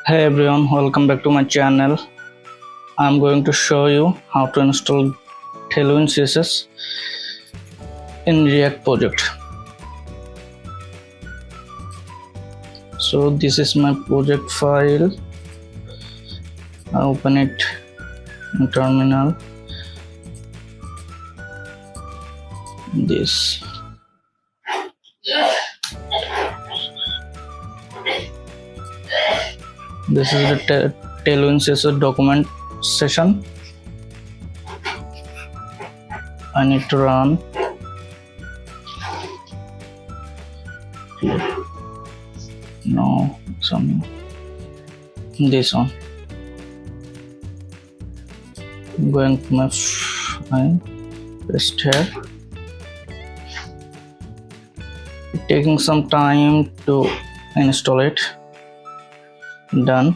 Hey everyone, welcome back to my channel. I'm going to show you how to install Tailwind CSS in React project. So this is my project file. I open it in terminal. This is the Tailwind CSS document session. I need to run. No, this one. I'm going to my file, paste here. It's taking some time to install it. Done.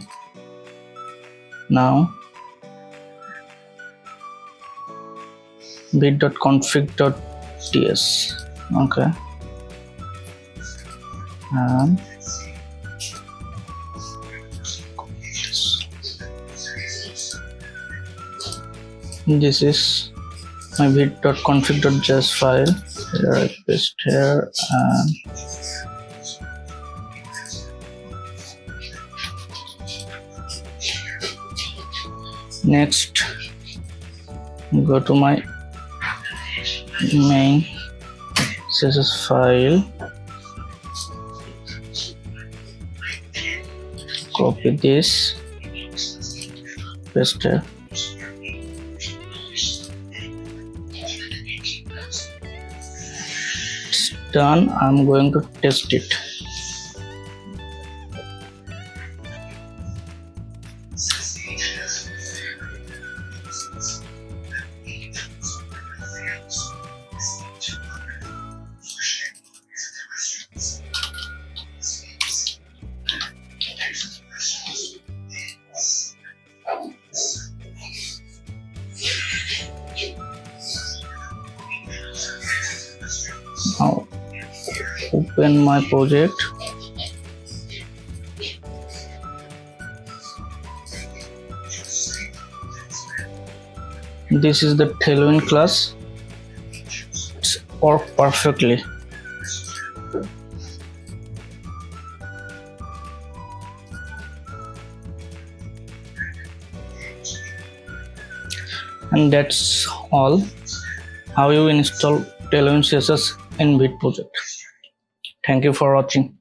Now vite.config.js. Okay, and this is my vite.config.js file. Here I paste here and next go to my main CSS file, copy this, paste here. It's done. I'm going to test it. Now open my project. This is the Tailwind class. It's worked perfectly. And that's all how you install Tailwind CSS in Vite project. Thank you for watching.